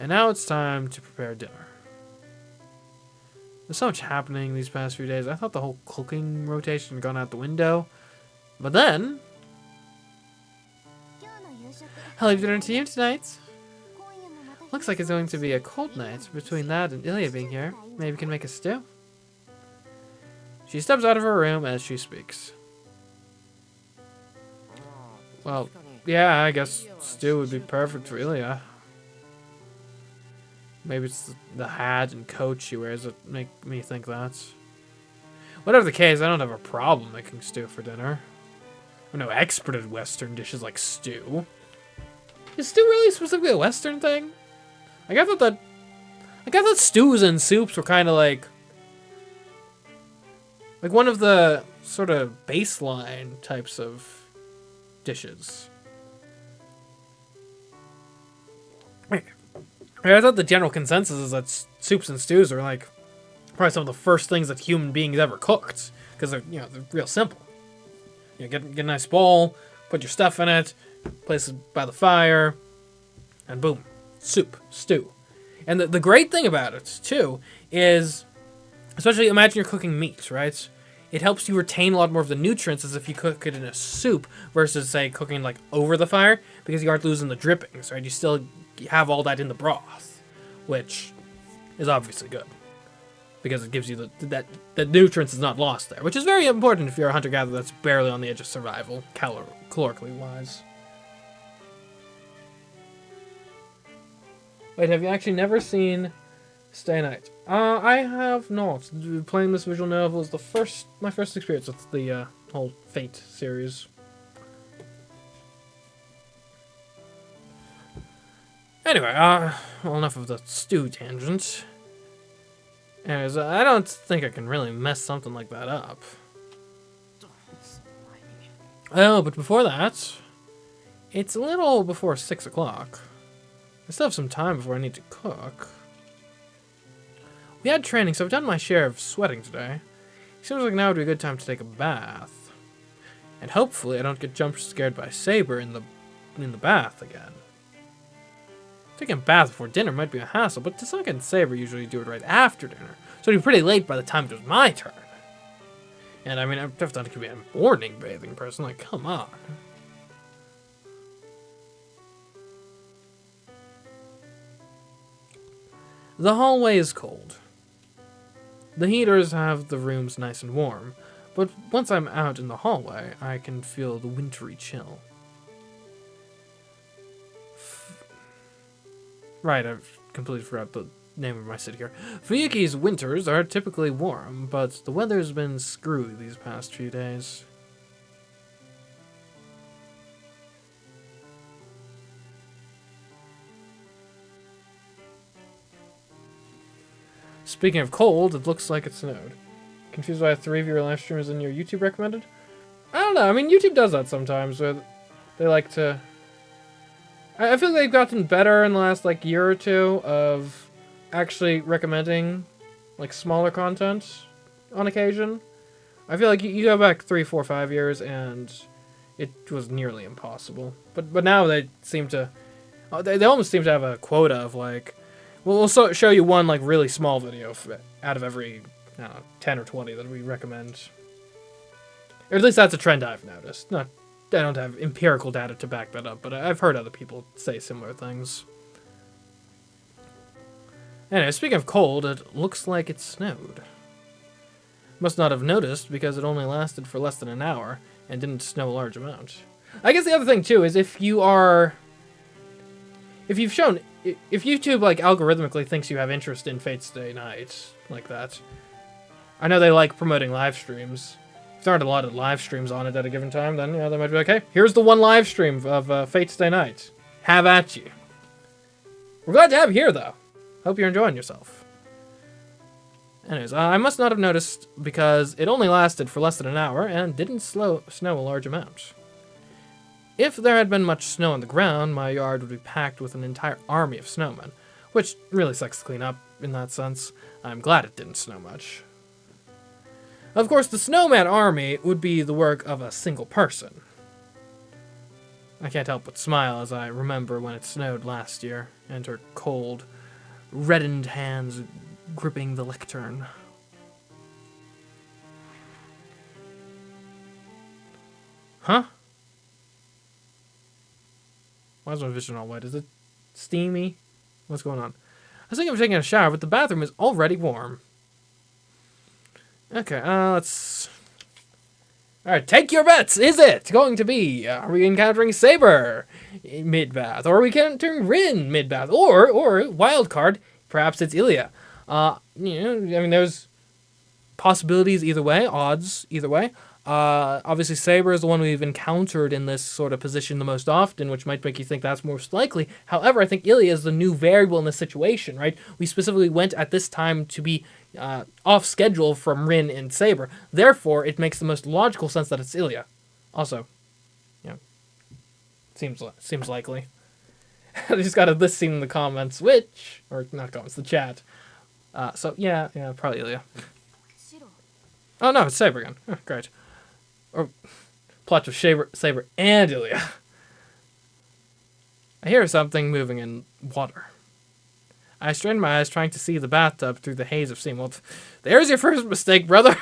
And now it's time to prepare dinner. There's so much happening these past few days. I thought the whole cooking rotation had gone out the window. But then... I'll leave dinner to you tonight. Looks like it's going to be a cold night. Between that and Ilya being here, maybe we can make a stew. She steps out of her room as she speaks. Well, yeah, I guess stew would be perfect for Ilya. Maybe it's the hat and coat she wears that make me think that. Whatever the case, I don't have a problem making stew for dinner. I'm no expert at Western dishes like stew. Is stew really specifically a Western thing? Like I thought stews and soups were kind of like one of the sort of baseline types of dishes. I thought the general consensus is that soups and stews are like probably some of the first things that human beings ever cooked because they're they're real simple. Get a nice bowl, put your stuff in it, place it by the fire, and boom, soup, stew. And the great thing about it too is, especially imagine you're cooking meat, right? It helps you retain a lot more of the nutrients as if you cook it in a soup versus say cooking like over the fire because you aren't losing the drippings, right? You still have all that in the broth, which is obviously good because it gives you the nutrients is not lost there, which is very important if you're a hunter-gatherer that's barely on the edge of survival, calorically wise. Wait, have you actually never seen Stay Night? I have not. Playing this visual novel is my first experience with the whole Fate series. Anyway, well, enough of the stew tangent. Anyways, I don't think I can really mess something like that up. Oh, but before that, it's a little before 6 o'clock. I still have some time before I need to cook. We had training, so I've done my share of sweating today. Seems like now would be a good time to take a bath. And hopefully I don't get jump scared by Saber in the bath again. Taking a bath before dinner might be a hassle, but Tasaka and Saber usually do it right after dinner, so it'd be pretty late by the time it was my turn. And I mean, I've definitely could be a morning bathing person, like, come on. The hallway is cold. The heaters have the rooms nice and warm, but once I'm out in the hallway, I can feel the wintry chill. Right, I've completely forgot the name of my city here. Fuyuki's winters are typically warm, but the weather's been screwy these past few days. Speaking of cold, it looks like it snowed. Confused why 3 of your live streamers in your YouTube recommended? I don't know, I mean, YouTube does that sometimes, where they like to... I feel like they've gotten better in the last, like, year or two of actually recommending, like, smaller content on occasion. I feel like you go back 3, 4, 5 years, and it was nearly impossible. But now they seem to... They almost seem to have a quota of, like... We'll show you one, like, really small video out of every, I don't know, 10 or 20 that we recommend. Or at least that's a trend I've noticed. I don't have empirical data to back that up, but I've heard other people say similar things. Anyway, speaking of cold, it looks like it snowed. Must not have noticed because it only lasted for less than an hour and didn't snow a large amount. I guess the other thing, too, is if YouTube, like, algorithmically thinks you have interest in Fate's Day Night, like that, I know they like promoting live streams. If there aren't a lot of live streams on it at a given time, then, they might be like, hey, here's the one live stream of Fate's Day Night. Have at you. We're glad to have you here, though. Hope you're enjoying yourself. Anyways, I must not have noticed because it only lasted for less than an hour and didn't snow a large amount. If there had been much snow on the ground, my yard would be packed with an entire army of snowmen, which really sucks to clean up in that sense. I'm glad it didn't snow much. Of course, the snowman army would be the work of a single person. I can't help but smile as I remember when it snowed last year, and her cold, reddened hands gripping the lectern. Huh? Why is my vision all white? Is it steamy? What's going on? I was thinking of taking a shower, but the bathroom is already warm. Okay, let's... Alright, take your bets! Is it going to be, are we encountering Saber mid-bath? Or are we encountering Rin mid-bath? Or wild card, perhaps it's Ilya. I mean, there's possibilities either way, odds either way. Obviously, Saber is the one we've encountered in this sort of position the most often, which might make you think that's most likely. However, I think Ilya is the new variable in this situation, right? We specifically went at this time to be off schedule from Rin and Saber. Therefore, it makes the most logical sense that it's Ilya. Also, seems likely. I just got a list seen in the comments, or not comments, the chat. So yeah, probably Ilya. Oh no, it's Saber again. Oh, great. Or plot of Saber and Ilya. I hear something moving in water. I strained my eyes trying to see the bathtub through the haze of steam. Well, there's your first mistake, brother.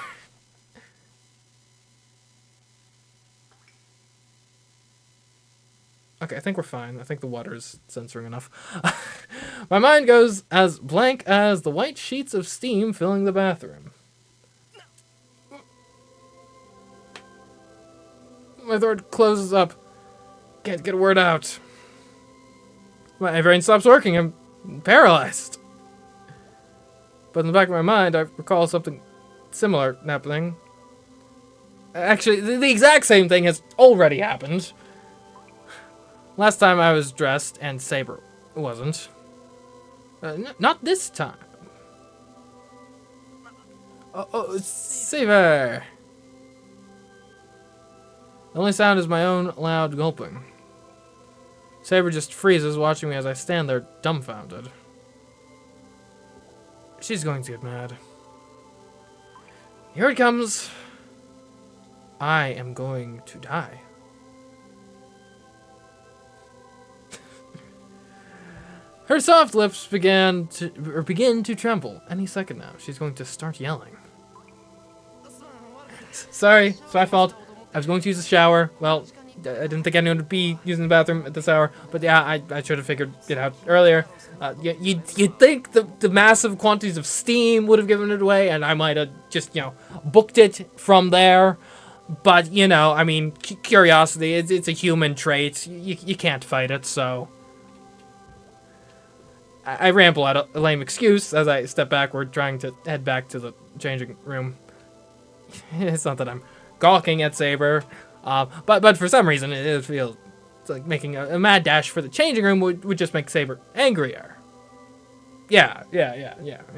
Okay, I think we're fine. I think the water is censoring enough. My mind goes as blank as the white sheets of steam filling the bathroom. My throat closes up. Can't get a word out. My brain stops working. I'm paralyzed. But in the back of my mind, I recall something similar happening. Actually, the exact same thing has already happened. Last time I was dressed, and Saber wasn't. Not this time. Oh, Saber! The only sound is my own loud gulping. Saber just freezes, watching me as I stand there dumbfounded. She's going to get mad. Here it comes. I am going to die. Her soft lips begin to tremble. Any second now, she's going to start yelling. Sorry, it's my fault. I was going to use the shower. Well, I didn't think anyone would be using the bathroom at this hour. But yeah, I should have figured it out earlier. You'd think the massive quantities of steam would have given it away, and I might have just, booked it from there. But, I mean, curiosity, it's a human trait. You can't fight it, so... I ramble out a lame excuse as I step backward, trying to head back to the changing room. It's not that I'm gawking at Saber, but for some reason it feels like making a mad dash for the changing room would just make Saber angrier. Yeah. The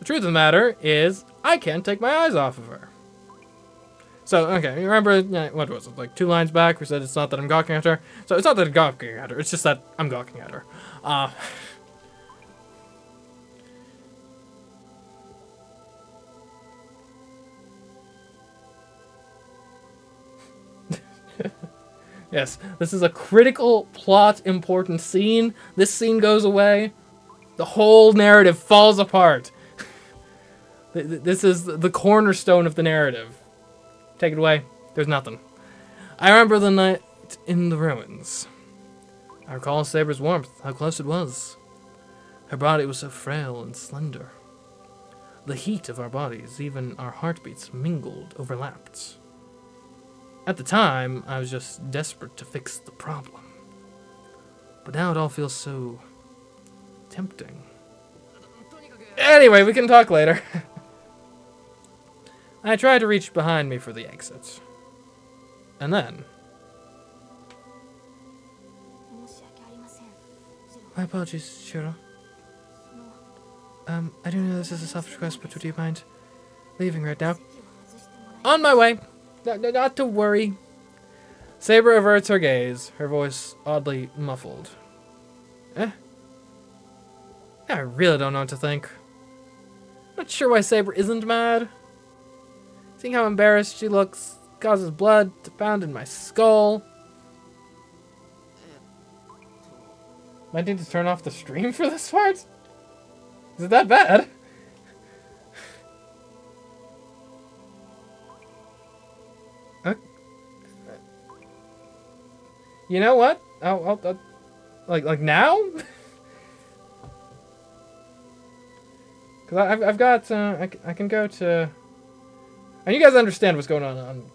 truth of the matter is, I can't take my eyes off of her. So, okay, remember, what was it, like 2 lines back, we said it's not that I'm gawking at her? So it's not that I'm gawking at her, it's just that I'm gawking at her. Yes, this is a critical plot important scene. This scene goes away, the whole narrative falls apart. This is the cornerstone of the narrative. Take it away. There's nothing. I remember the night in the ruins. I recall Saber's warmth, how close it was. Her body was so frail and slender. The heat of our bodies, even our heartbeats, mingled, overlapped. At the time, I was just desperate to fix the problem. But now it all feels so tempting. Anyway, we can talk later. I tried to reach behind me for the exit. And then... My apologies, Shiro. I do know this is a selfish request, but would you mind leaving right now? On my way! Not to worry. Saber averts her gaze, her voice oddly muffled. I really don't know what to think. Not sure why Saber isn't mad. Seeing how embarrassed she looks, causes blood to pound in my skull. Might need to turn off the stream for this part? Is it that bad? You know what? I'll like now? Because I've got, I can go to... And you guys understand what's going on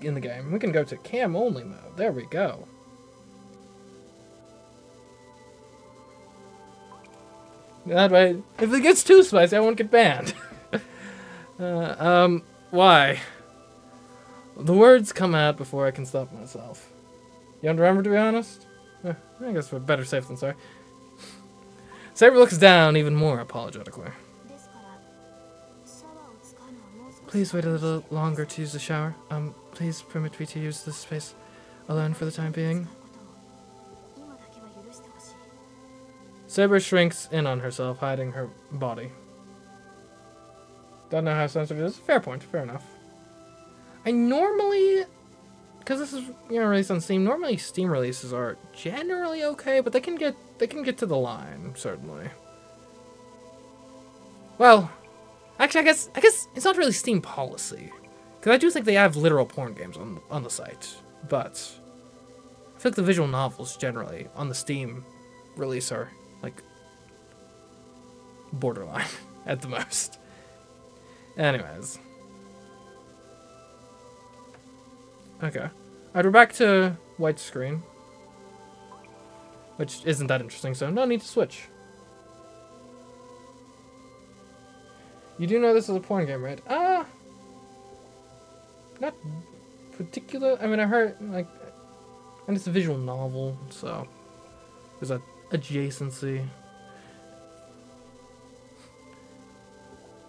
in the game. We can go to cam only mode. There we go. That way, if it gets too spicy, I won't get banned. Why? The words come out before I can stop myself. You don't remember, to be honest? I guess we're better safe than sorry. Saber looks down even more apologetically. Please wait a little longer to use the shower. Please permit me to use this space alone for the time being. Saber shrinks in on herself, hiding her body. Don't know how sensitive it is. Fair point, fair enough. I normally, because this is released on Steam, normally Steam releases are generally okay, but they can get to the line, certainly. Well, actually, I guess it's not really Steam policy, because I do think they have literal porn games on the site, but I feel like the visual novels generally on the Steam release are like borderline at the most. Anyways. Okay. Alright, we're back to white screen. Which isn't that interesting, so no need to switch. You do know this is a porn game, right? Not particular. I mean, I heard, like, and it's a visual novel, so there's that adjacency.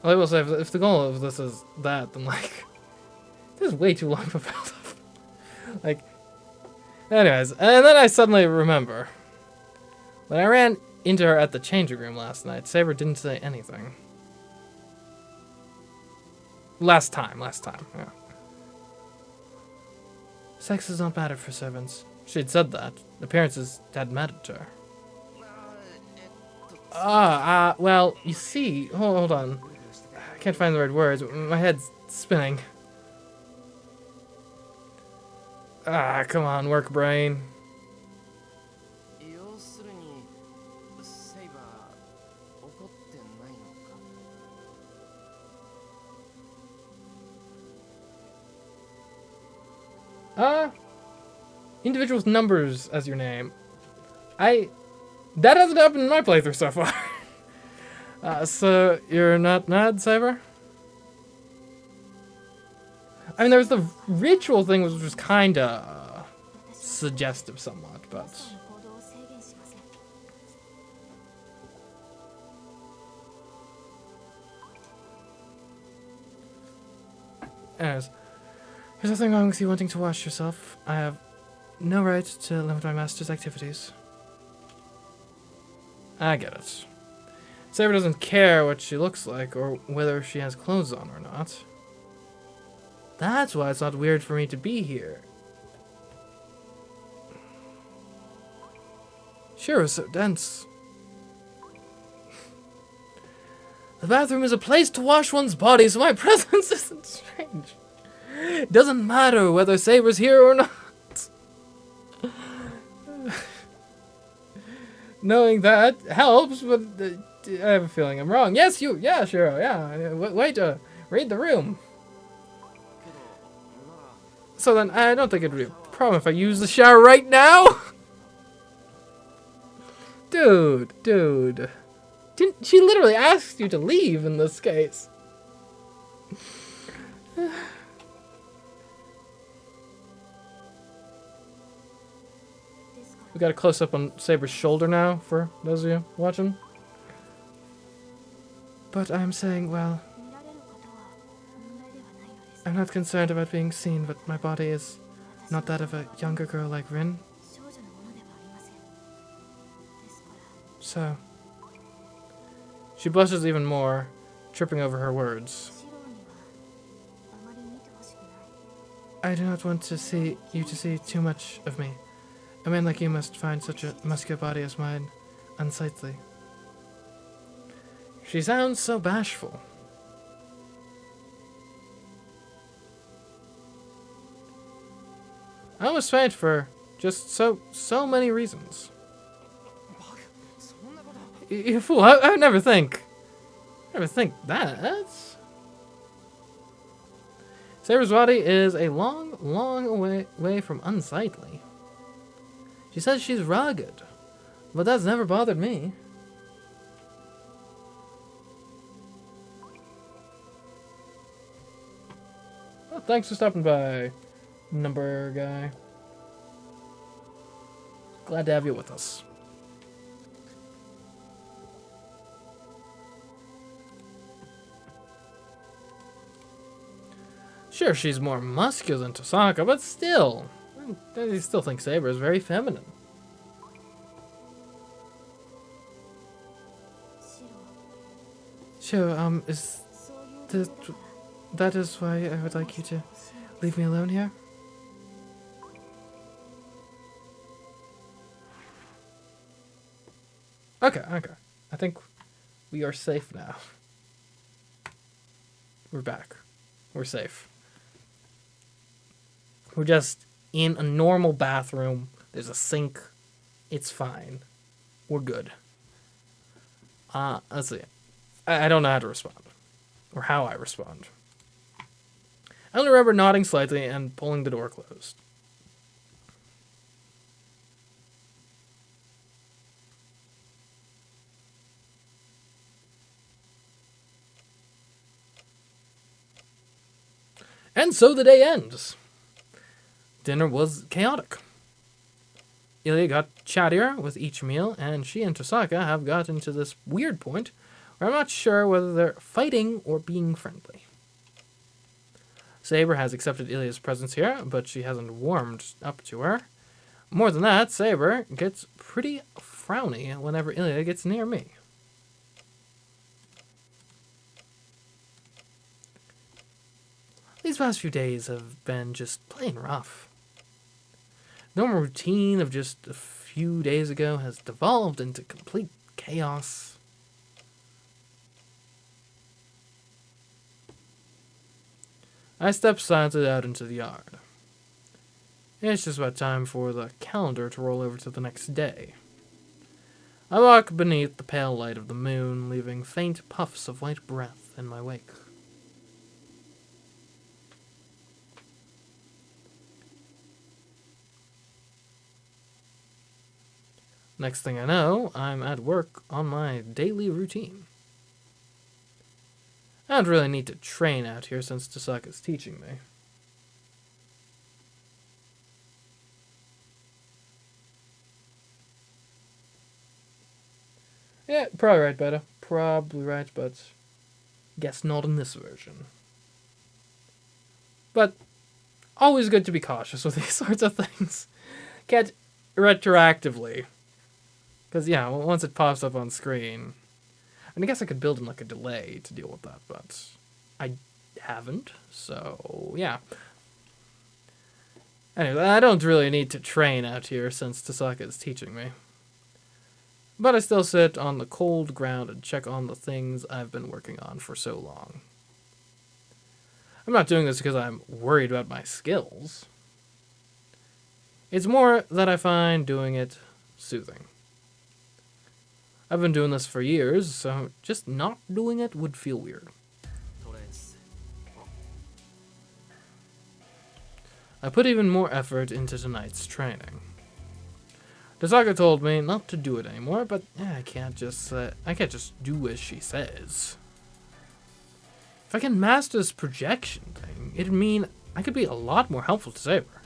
I will say, if the goal of this is that, then, like, this is way too long of a build-up. Like, anyways, and then I suddenly remember. When I ran into her at the changing room last night, Saber didn't say anything. Last time, yeah. Sex does not matter for servants. She had said that. Appearances had mattered to her. Well, you see, hold on. I can't find the right words. My head's spinning. Come on, work brain. Individual with numbers as your name. That hasn't happened in my playthrough so far. So you're not mad, Saber? I mean, there was the ritual thing, which was kinda suggestive somewhat, but... Anyways, there's nothing wrong with you wanting to wash yourself. I have no right to limit my master's activities. I get it. Saber doesn't care what she looks like or whether she has clothes on or not. That's why it's not weird for me to be here. Sure, it's so dense. The bathroom is a place to wash one's body, so my presence isn't strange. It doesn't matter whether Saber's here or not. Knowing that helps, but I have a feeling I'm wrong. Yes, you. Yeah, sure. Yeah. Wait. Read the room. So then, I don't think it'd be a problem if I use the shower right now. Dude. She literally asked you to leave in this case. We got a close-up on Saber's shoulder now, for those of you watching. But I'm saying, well... I'm not concerned about being seen, but my body is not that of a younger girl like Rin. So... She blushes even more, tripping over her words. I do not want to see you to see too much of me. A man like you must find such a muscular body as mine unsightly. She sounds so bashful. I almost faint for just so many reasons. You fool! I would never think. Never think that. Saber's body is a long way from unsightly. She says she's rugged, but that's never bothered me. Well, thanks for stopping by, number guy. Glad to have you with us. Sure, she's more muscular than Tosaka, but still. I still think Saber is very feminine. Sure, that is why I would like you to leave me alone here? Okay. I think we are safe now. We're back. We're safe. We're just in a normal bathroom. There's a sink. It's fine. We're good. Let's see. I don't know how to respond. Or how I respond. I only remember nodding slightly and pulling the door closed. And so the day ends. Dinner was chaotic. Ilya got chattier with each meal, and she and Tosaka have gotten to this weird point where I'm not sure whether they're fighting or being friendly. Saber has accepted Ilya's presence here, but she hasn't warmed up to her. More than that, Saber gets pretty frowny whenever Ilya gets near me. These past few days have been just plain rough. Normal routine of just a few days ago has devolved into complete chaos. I step silently out into the yard. It's just about time for the calendar to roll over to the next day. I walk beneath the pale light of the moon, leaving faint puffs of white breath in my wake. Next thing I know, I'm at work on my daily routine. I don't really need to train out here since Tosaka's teaching me. Yeah, probably right, Beta. Probably right, but guess not in this version. But always good to be cautious with these sorts of things. Can't retroactively. Because, yeah, once it pops up on screen... And I guess I could build in, like, a delay to deal with that, but I haven't, so, yeah. Anyway, I don't really need to train out here since Tosaka is teaching me. But I still sit on the cold ground and check on the things I've been working on for so long. I'm not doing this because I'm worried about my skills. It's more that I find doing it soothing. I've been doing this for years, so just not doing it would feel weird. I put even more effort into tonight's training. Tosaka told me not to do it anymore, but I can't just do as she says. If I can master this projection thing, it'd mean I could be a lot more helpful to Saber.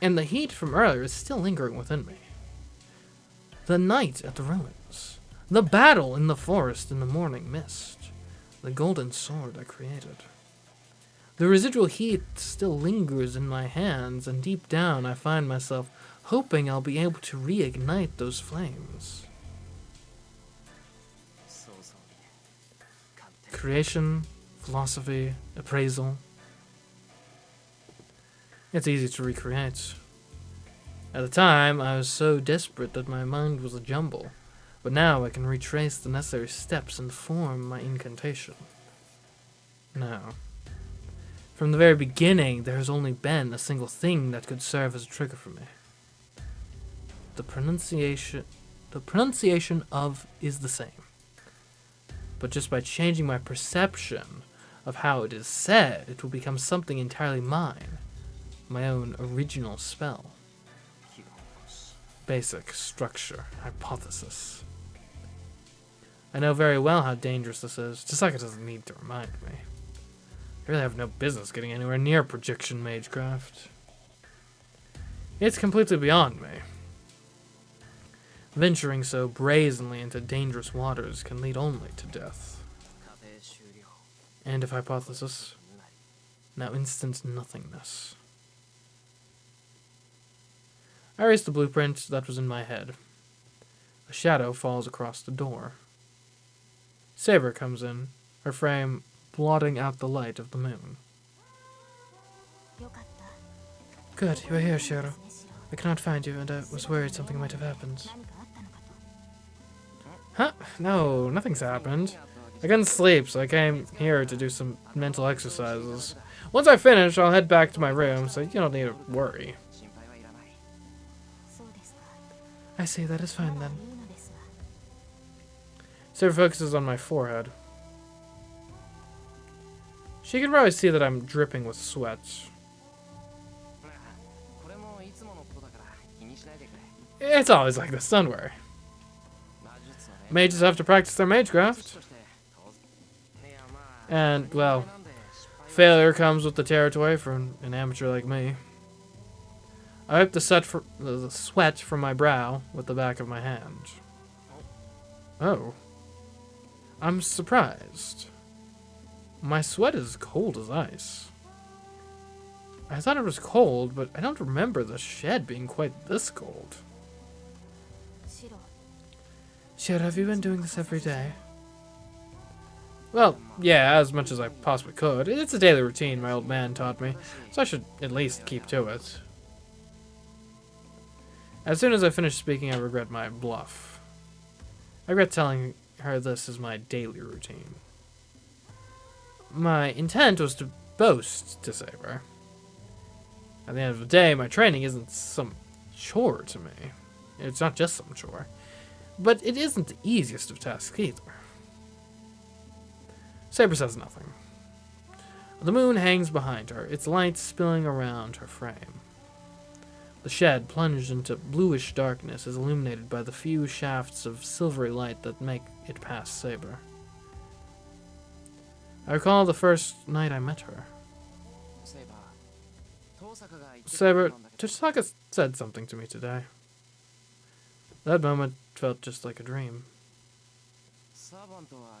And the heat from earlier is still lingering within me. The night at the ruins. The battle in the forest in the morning mist. The golden sword I created. The residual heat still lingers in my hands, and deep down I find myself hoping I'll be able to reignite those flames. Creation, philosophy, appraisal. It's easy to recreate. At the time, I was so desperate that my mind was a jumble, but now I can retrace the necessary steps and form my incantation. Now, from the very beginning, there has only been a single thing that could serve as a trigger for me. The pronunciation of is the same. But just by changing my perception of how it is said, it will become something entirely mine. My own original spell. Basic structure, hypothesis. I know very well how dangerous this is, just like it doesn't need to remind me. I really have no business getting anywhere near projection magecraft. It's completely beyond me. Venturing so brazenly into dangerous waters can lead only to death. End of hypothesis. Now instant nothingness. I erased the blueprint that was in my head. A shadow falls across the door. Saber comes in, her frame blotting out the light of the moon. Good, you are here, Shiro. I cannot find you, and I was worried something might have happened. Huh? No, nothing's happened. I couldn't sleep, so I came here to do some mental exercises. Once I finish, I'll head back to my room, so you don't need to worry. I see, that is fine then. Saber focuses on my forehead. She can probably see that I'm dripping with sweat. It's always like this, don't worry. Mages have to practice their magecraft. And, well, failure comes with the territory for an amateur like me. I wipe the sweat from my brow with the back of my hand. Oh. I'm surprised. My sweat is cold as ice. I thought it was cold, but I don't remember the shed being quite this cold. Shiro, have you been doing this every day? Well, yeah, as much as I possibly could. It's a daily routine my old man taught me, so I should at least keep to it. As soon as I finish speaking, I regret my bluff. I regret telling her this is my daily routine. My intent was to boast to Saber. At the end of the day, my training isn't some chore to me. It's not just some chore. But it isn't the easiest of tasks either. Saber says nothing. The moon hangs behind her, its light spilling around her frame. The shed, plunged into bluish darkness, is illuminated by the few shafts of silvery light that make it past Saber. I recall the first night I met her. Saber, Tosaka said something to me today. That moment felt just like a dream.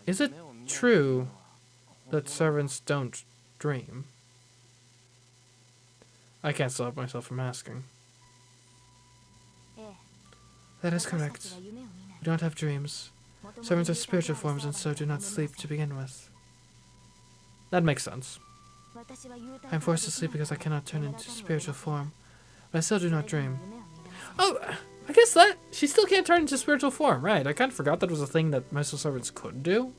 Is it true that servants don't dream? I can't stop myself from asking. That is correct. We don't have dreams. Servants are spiritual forms and so do not sleep to begin with. That makes sense. I am forced to sleep because I cannot turn into spiritual form, but I still do not dream. Oh, I guess that she still can't turn into spiritual form, right? I kind of forgot that was a thing that most servants could do.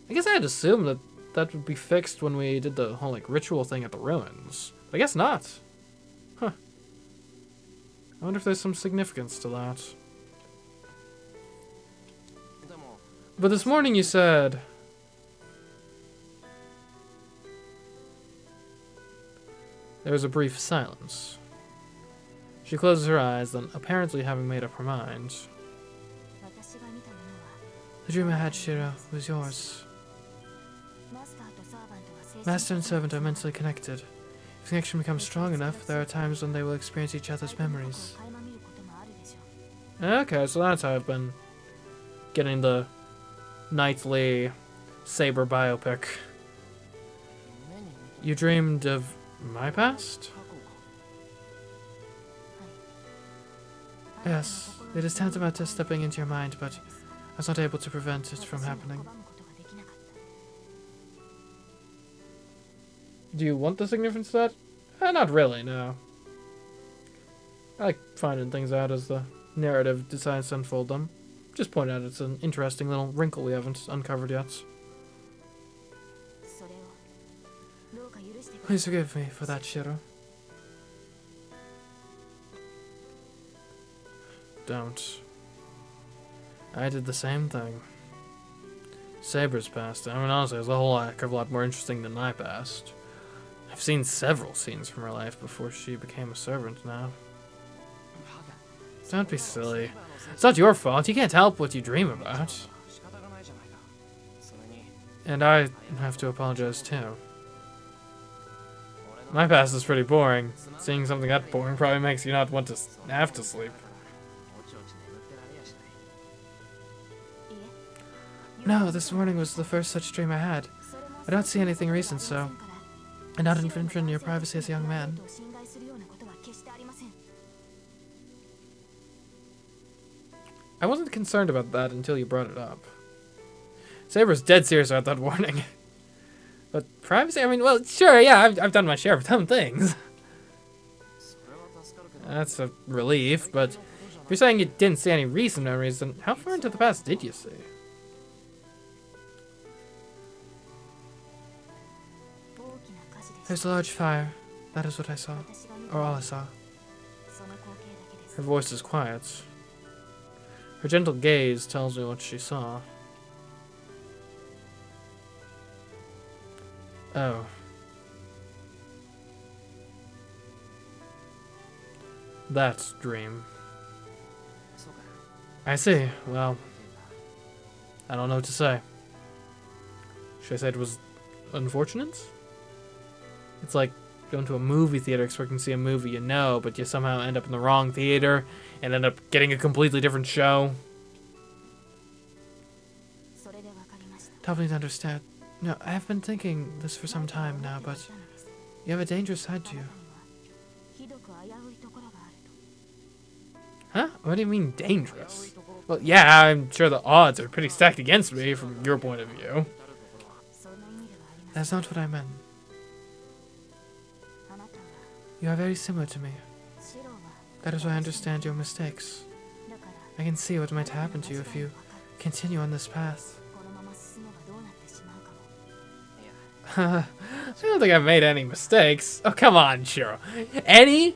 I guess I had assumed that that would be fixed when we did the whole like ritual thing at the ruins. But I guess not. Huh. I wonder if there's some significance to that. But this morning you said... There was a brief silence. She closes her eyes, then, apparently having made up her mind. The dream I had, Shiro, was yours. Master and servant are mentally connected. If the connection becomes strong enough, there are times when they will experience each other's memories. Okay, so that's how I've been getting the nightly Saber biopic. You dreamed of my past? Yes, it is tantamount to stepping into your mind, but I was not able to prevent it from happening. Do you want the significance of that? Not really, no. I like finding things out as the narrative decides to unfold them. Just point out it's an interesting little wrinkle we haven't uncovered yet. Please forgive me for that, Shiro. Don't. I did the same thing. Saber's past. I mean, honestly, it's a whole heck of a lot more interesting than my past. I've seen several scenes from her life before she became a servant now. Don't be silly. It's not your fault. You can't help what you dream about. And I have to apologize too. My past is pretty boring. Seeing something that boring probably makes you not want to have to sleep. No, this morning was the first such dream I had. I don't see anything recent, so I not infringe on your privacy as a young man. I wasn't concerned about that until you brought it up. Saber's dead serious about that warning. But privacy? I mean, well, sure, yeah, I've done my share of dumb things. That's a relief, but if you're saying you didn't see any recent memories, then how far into the past did you see? There's a large fire. That is what I saw. Or all I saw. Her voice is quiet. Her gentle gaze tells me what she saw. Oh. That's dream. I see. Well, I don't know what to say. Should I say it was unfortunate? It's like going to a movie theater expecting to see a movie you know, but you somehow end up in the wrong theater and end up getting a completely different show. Help me to understand. No, I have been thinking this for some time now, but you have a dangerous side to you. Huh? What do you mean dangerous? Well, yeah, I'm sure the odds are pretty stacked against me from your point of view. That's not what I meant. You are very similar to me. That is why I understand your mistakes. I can see what might happen to you if you continue on this path. I don't think I've made any mistakes. Oh, come on, Shiro. Any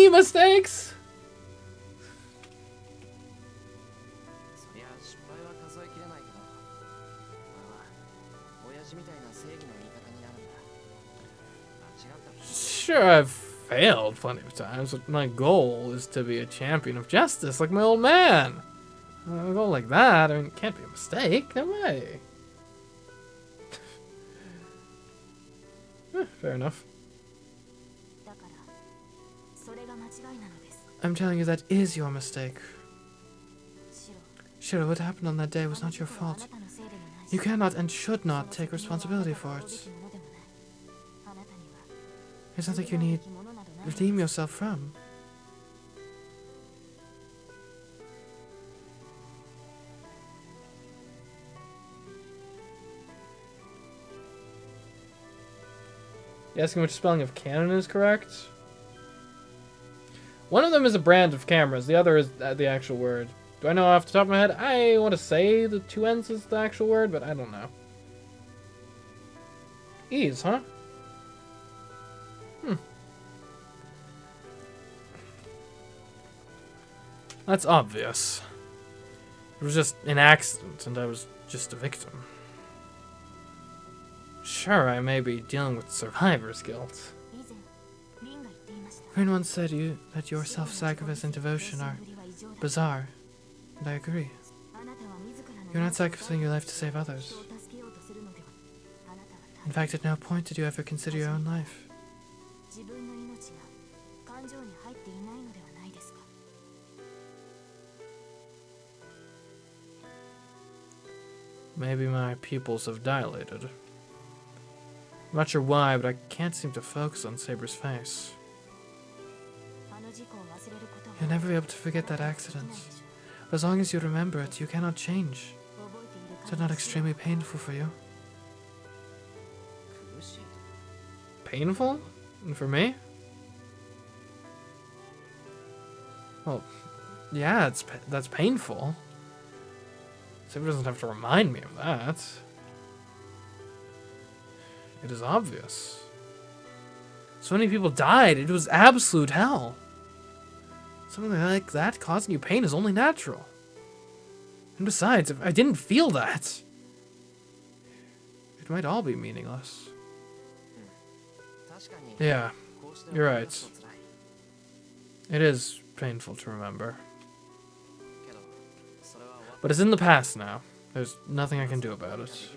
mistakes? Sure, I've failed plenty of times, but my goal is to be a champion of justice, like my old man. A goal like that, I mean, it can't be a mistake. No way. Fair enough. I'm telling you that is your mistake. Shiro, what happened on that day was not your fault. You cannot and should not take responsibility for it. There's nothing you need to redeem yourself from. You asking which spelling of Canon is correct? One of them is a brand of cameras, the other is the actual word. Do I know off the top of my head? I want to say the two N's is the actual word, but I don't know. Ease, huh? That's obvious. It was just an accident, and I was just a victim. Sure, I may be dealing with survivor's guilt. Rin once said that your self-sacrifice and devotion are bizarre, and I agree. You're not sacrificing your life to save others. In fact, at no point did you ever consider your own life. Maybe my pupils have dilated. I'm not sure why, but I can't seem to focus on Saber's face. You'll never be able to forget that accident. But as long as you remember it, you cannot change. Is that not extremely painful for you? Painful? And for me? Well, yeah, that's painful. Saber doesn't have to remind me of that. It is obvious. So many people died. It was absolute hell. Something like that causing you pain is only natural. And besides, if I didn't feel that, it might all be meaningless. Yeah, you're right. It is painful to remember. But it's in the past now. There's nothing I can do about it.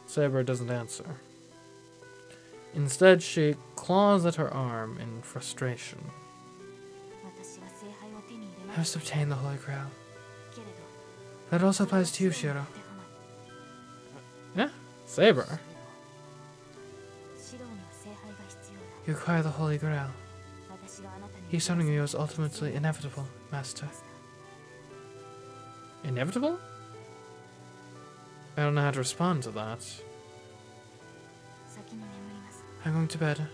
Saber doesn't answer. Instead, she claws at her arm in frustration. I must obtain the Holy Grail. That also applies to you, Shiro. Yeah, Saber. You acquire the Holy Grail. He's summoning you is ultimately inevitable, Master. Inevitable? I don't know how to respond to that. I'm going to bed.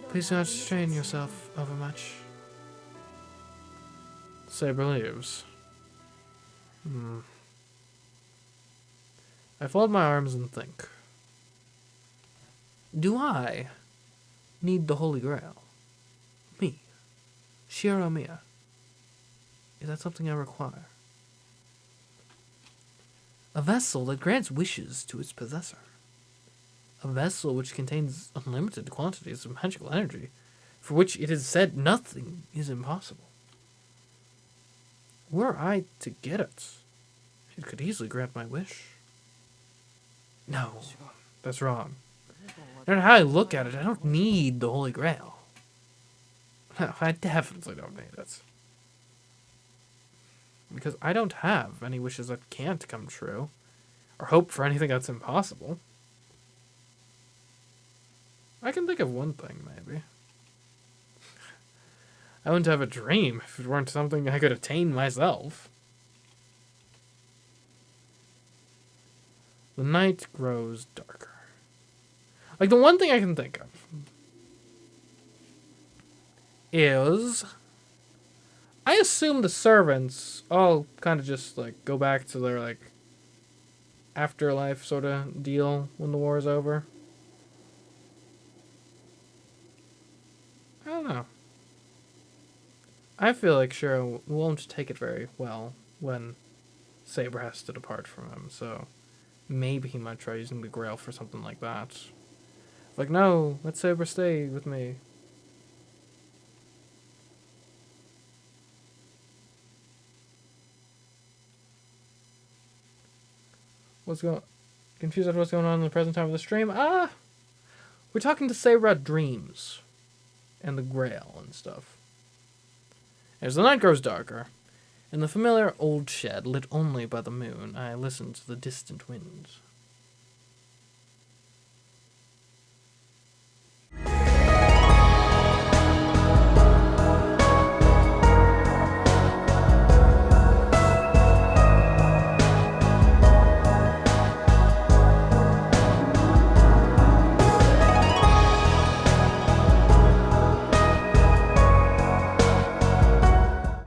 Please do not strain yourself overmuch. Saber leaves. I fold my arms and think. Do I need the Holy Grail? Me, Shiro Mia. Is that something I require? A vessel that grants wishes to its possessor. A vessel which contains unlimited quantities of magical energy, for which it is said nothing is impossible. Were I to get it, it could easily grant my wish. No, that's wrong. No matter how I look at it, I don't need the Holy Grail. No, I definitely don't need it. Because I don't have any wishes that can't come true, or hope for anything that's impossible. I can think of one thing, maybe. I wouldn't have a dream if it weren't something I could attain myself. The night grows darker. Like, the one thing I can think of is, I assume the servants all kind of just, like, go back to their, like, afterlife sort of deal when the war is over. I don't know. I feel like Shiro won't take it very well when Saber has to depart from him, so maybe he might try using the Grail for something like that. Like, no, let Saber stay with me. Confused at what's going on in the present time of the stream? We're talking to Saber about dreams and the Grail and stuff. As the night grows darker, in the familiar old shed lit only by the moon, I listen to the distant wind.